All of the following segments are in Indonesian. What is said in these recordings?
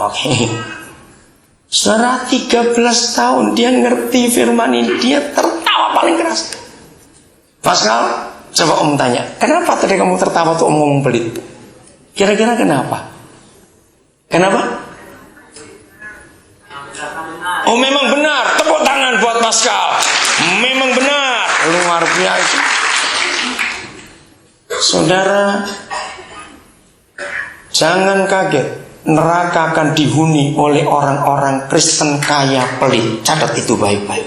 Oke. Saudara 13 tahun dia ngerti firman ini, dia tertawa paling keras. Pascal, coba Om tanya, kenapa tadi kamu tertawa tuh Om ngomong pelit? Kira-kira kenapa? Kenapa? Oh memang benar, tepuk tangan buat Pascal. Memang benar, luar biasa. Saudara, jangan kaget. Neraka akan dihuni oleh orang-orang Kristen kaya pelit. Catat itu baik-baik.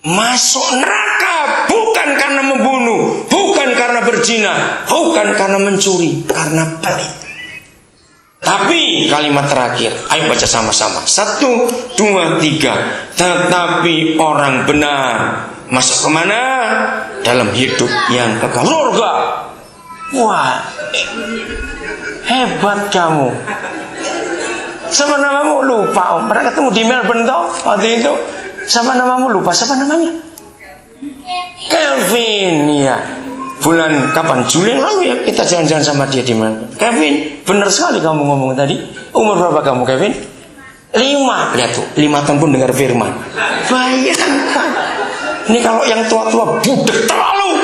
Masuk neraka bukan karena membunuh, bukan karena berzina, bukan karena mencuri, karena pelit. Tapi kalimat terakhir, ayo baca sama-sama. 1, 2, 3. Tetapi orang benar masuk kemana? Dalam hidup yang kekal, surga. Wah, hebat kamu. Siapa namamu? Lupa Om. Pernah ketemu di Melbourne toh waktu itu. Siapa namamu? Lupa. Siapa namanya? Kevin. Ya. Bulan kapan? Juli yang lalu ya kita jalan-jalan sama dia di Melbourne. Kevin, benar sekali kamu ngomong tadi. Umur berapa kamu Kevin? 5. Lihat tuh, 5 tahun pun dengar firman. Bayangkan. Ini kalau yang tua-tua budek terlalu.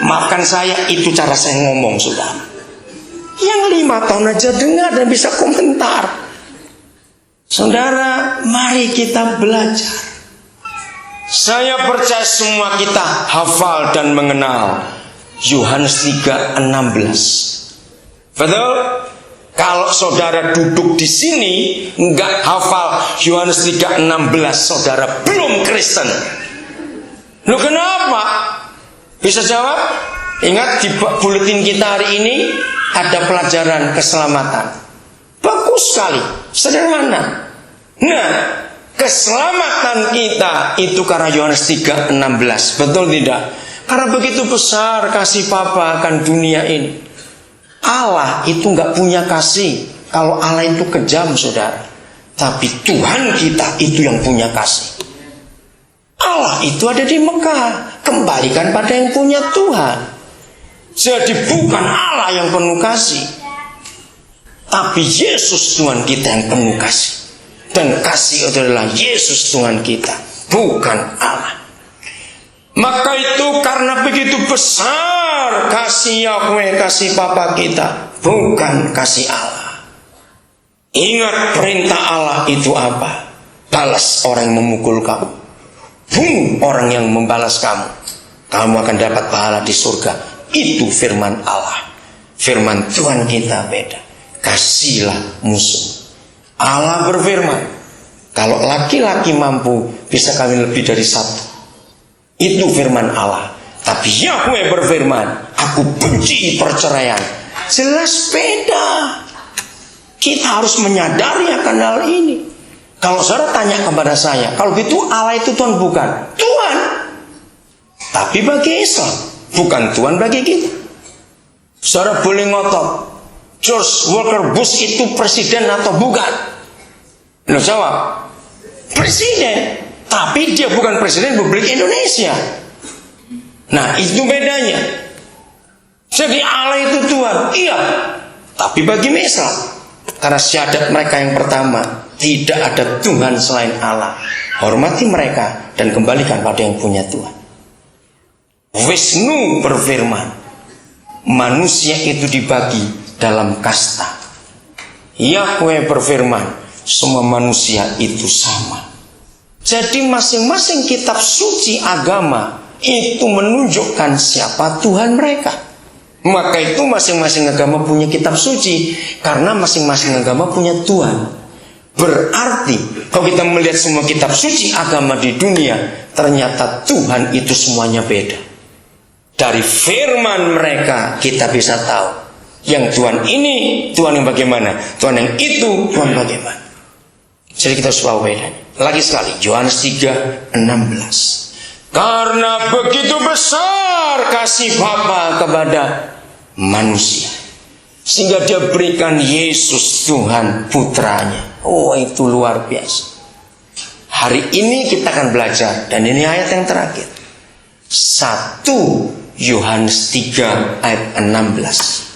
Maafkan saya, itu cara saya ngomong sudah. Yang 5 tahun aja dengar dan bisa komentar. Saudara, mari kita belajar. Saya percaya semua kita hafal dan mengenal Yohanes 3:16. Betul? Kalau saudara duduk di sini nggak hafal Yohanes 3:16, saudara belum Kristen. Loh kenapa? Bisa jawab? Ingat di buletin kita hari ini ada pelajaran keselamatan. Bagus sekali, sederhana. Nah, keselamatan kita itu karena Yohanes 3:16. Betul tidak? Karena begitu besar kasih Bapa akan dunia ini. Allah itu nggak punya kasih. Kalau Allah itu kejam, saudara. Tapi Tuhan kita itu yang punya kasih. Allah itu ada di Mekah. Kembalikan pada yang punya Tuhan. Jadi bukan Allah yang penuh kasih, tapi Yesus Tuhan kita yang penuh kasih. Dan kasih adalah Yesus Tuhan kita, bukan Allah. Maka itu karena begitu besar kasih Yahweh, kasih Bapa kita, bukan kasih Allah. Ingat perintah Allah itu apa? Balas orang yang memukul kamu, bunuh orang yang membalas kamu, kamu akan dapat pahala di surga. Itu firman Allah. Firman Tuhan kita beda. Kasihlah musuh. Allah berfirman, kalau laki-laki mampu bisa kawin lebih dari 1. Itu firman Allah. Tapi Yahweh berfirman, aku benci perceraian. Jelas beda. Kita harus menyadari akan hal ini. Kalau saudara tanya kepada saya, kalau gitu Allah itu Tuhan bukan? Tuhan. Tapi bagi Islam, bukan Tuhan bagi kita. Saudara boleh ngotot, George Walker Bush itu presiden atau bukan? Loh jawab, presiden. Tapi dia bukan presiden Republik Indonesia. Nah itu bedanya. Jadi Allah itu Tuhan, iya. Tapi bagi Islam, karena syahadat mereka yang pertama, tidak ada Tuhan selain Allah. Hormati mereka dan kembalikan pada yang punya Tuhan. Wisnu berfirman, manusia itu dibagi dalam kasta. Yahweh berfirman, semua manusia itu sama. Jadi masing-masing kitab suci agama itu menunjukkan siapa Tuhan mereka. Maka itu masing-masing agama punya kitab suci, karena masing-masing agama punya Tuhan. Berarti kalau kita melihat semua kitab suci agama di dunia, ternyata Tuhan itu semuanya beda. Dari firman mereka kita bisa tahu, yang Tuhan ini Tuhan yang bagaimana, Tuhan yang itu Tuhan bagaimana. Jadi kita harus tahu bedanya. Lagi sekali, Yohanes 3:16. Karena begitu besar kasih Bapa kepada manusia, sehingga dia berikan Yesus Tuhan putranya. Oh itu luar biasa. Hari ini kita akan belajar, dan ini ayat yang terakhir, 1 Yohanes 3 ayat 16.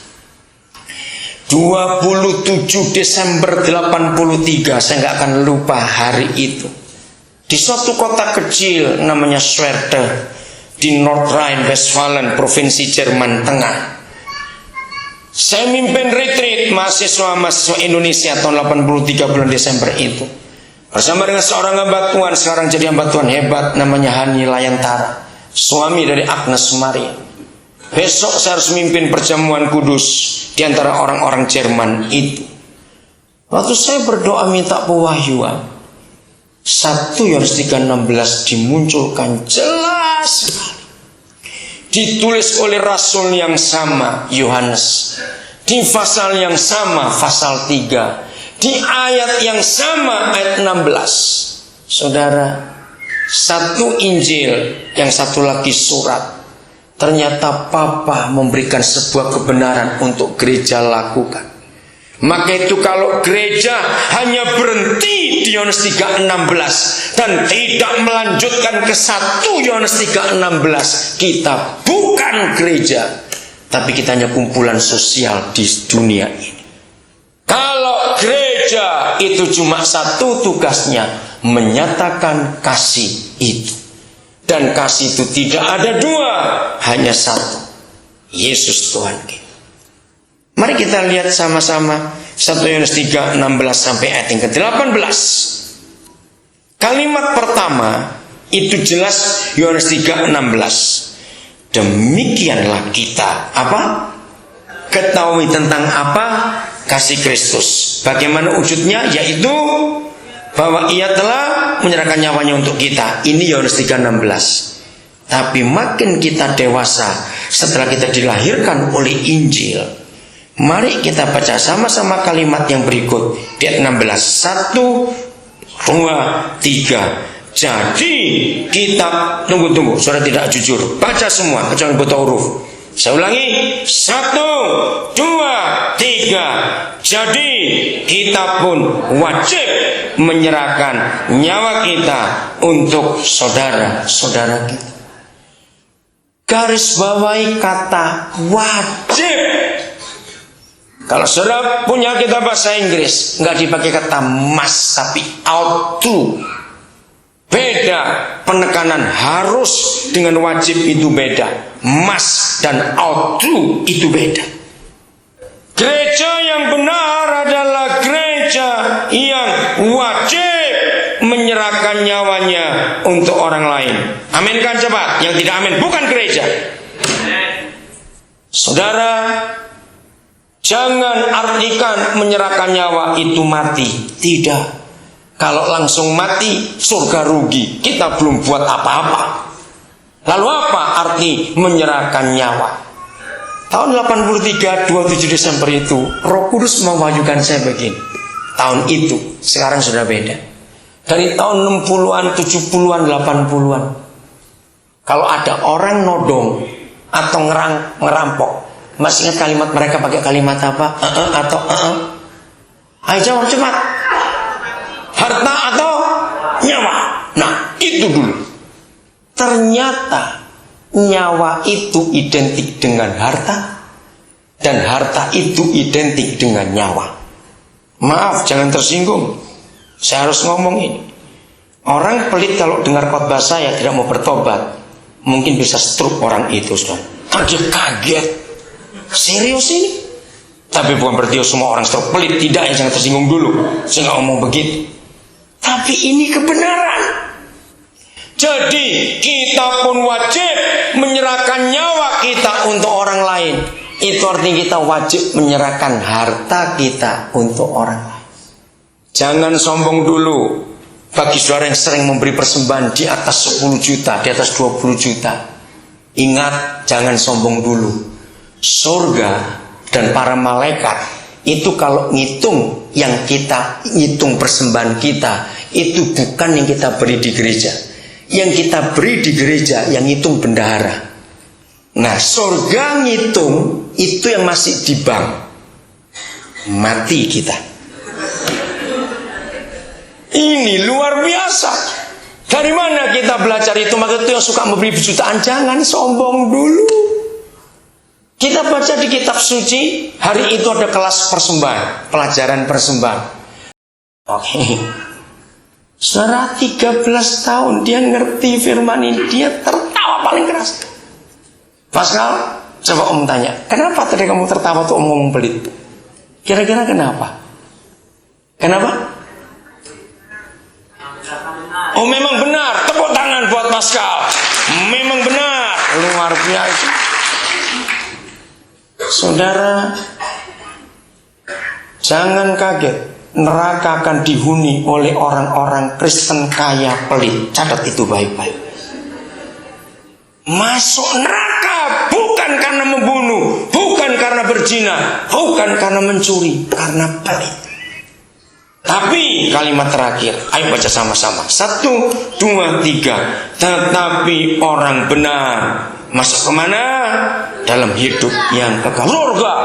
27 Desember 83, saya nggak akan lupa hari itu. Di suatu kota kecil namanya Schwerte di North Rhine-Westphalia, provinsi Jerman Tengah. Saya mimpin retreat mahasiswa Indonesia tahun 83 bulan Desember itu. Bersama dengan seorang hamba Tuhan, sekarang jadi hamba Tuhan hebat, namanya Hani Layantara, suami dari Agnes Maria. Besok saya harus mimpin perjamuan kudus di antara orang-orang Jerman itu. Waktu saya berdoa minta pewahyuan, 1 Yohanes 3:16 dimunculkan jelas sekali. Ditulis oleh rasul yang sama, Yohanes. Di pasal yang sama, pasal 3. Di ayat yang sama, ayat 16. Saudara, satu Injil, yang satu lagi surat. Ternyata Papa memberikan sebuah kebenaran untuk gereja lakukan. Maka itu kalau gereja hanya berhenti di Yohanes 3:16 dan tidak melanjutkan ke 1 Yohanes 3:16, kita bukan gereja, tapi kita hanya kumpulan sosial di dunia ini. Kalau gereja itu cuma satu tugasnya, menyatakan kasih itu. Dan kasih itu tidak ada dua, hanya satu, Yesus Tuhan kita. Mari kita lihat sama-sama 1 Yohanes 3:16 sampai ayat yang ke-18. Kalimat pertama itu jelas Yohanes 3:16. Demikianlah kita apa? Ketahui tentang apa? Kasih Kristus. Bagaimana wujudnya? Yaitu bahwa ia telah menyerahkan nyawanya untuk kita. Ini Yohanes 3:16. Tapi makin kita dewasa setelah kita dilahirkan oleh Injil, mari kita baca sama-sama kalimat yang berikut di ayat 16. 1, 2, 3. Jadi kita tunggu, saudara tidak jujur. Baca semua kecuali buta huruf. Saya ulangi. 1, 2, 3. Jadi kita pun wajib menyerahkan nyawa kita untuk saudara-saudara kita. Garis bawahi kata wajib. Kalau saudara punya kitab bahasa Inggris, nggak dipakai kata must, tapi ought to. Beda, penekanan harus dengan wajib itu beda. Must dan ought to itu beda. Gereja yang benar adalah gereja yang wajib menyerahkan nyawanya untuk orang lain. Amin kan cepat? Yang tidak amin bukan gereja. Saudara, jangan artikan menyerahkan nyawa itu mati. Tidak. Kalau langsung mati, surga rugi. Kita belum buat apa-apa. Lalu apa arti menyerahkan nyawa? Tahun 83, 27 Desember itu, Roh Kudus mewahyukan saya begini. Tahun itu, sekarang sudah beda. Dari tahun 60-an, 70-an, 80-an. Kalau ada orang nodong atau ngerampok, masih ingat kalimat mereka pakai kalimat apa? Atau ayo jawab cepat. Harta atau nyawa? Nah, itu dulu. Ternyata nyawa itu identik dengan harta, dan harta itu identik dengan nyawa. Maaf, jangan tersinggung. Saya harus ngomong ini. Orang pelit kalau dengar khotbah saya tidak mau bertobat, mungkin bisa stroke orang itu, saudara. Kaget. Serius ini? Tapi bukan berarti semua orang stroke pelit. Tidak, ya, jangan tersinggung dulu. Saya nggak ngomong begitu. Tapi ini kebenaran. Jadi kita pun wajib menyerahkan nyawa kita untuk orang lain. Itu artinya kita wajib menyerahkan harta kita untuk orang lain. Jangan sombong dulu. Bagi saudara yang sering memberi persembahan di atas 10 juta, di atas 20 juta, ingat, jangan sombong dulu. Surga dan para malaikat itu kalau ngitung, yang kita ngitung persembahan kita, itu bukan yang kita beri di gereja. Yang kita beri di gereja yang ngitung bendahara. Nah, surga ngitung itu yang masih di bank. Mati kita. Ini luar biasa. Dari mana kita belajar itu? Maka itu yang suka memberi jutaan, jangan sombong dulu. Kita baca di kitab suci, hari itu ada kelas persembahan, pelajaran persembahan. Oke. Saudara 13 tahun dia ngerti firman ini, dia tertawa paling keras. Pascal, coba Om tanya, kenapa tadi kamu tertawa tuh Om ngomong pelit? Kira-kira kenapa? Kenapa? Oh memang benar, tepuk tangan buat Pascal. Memang benar, luar biasa. Saudara, jangan kaget, neraka akan dihuni oleh orang-orang Kristen kaya pelit. Catat itu baik-baik. Masuk neraka bukan karena membunuh, bukan karena berzina, bukan karena mencuri, karena pelit. Tapi kalimat terakhir, ayo baca sama-sama. 1, 2, 3. Tetapi orang benar masuk kemana? Dalam hidup yang kekal, surga.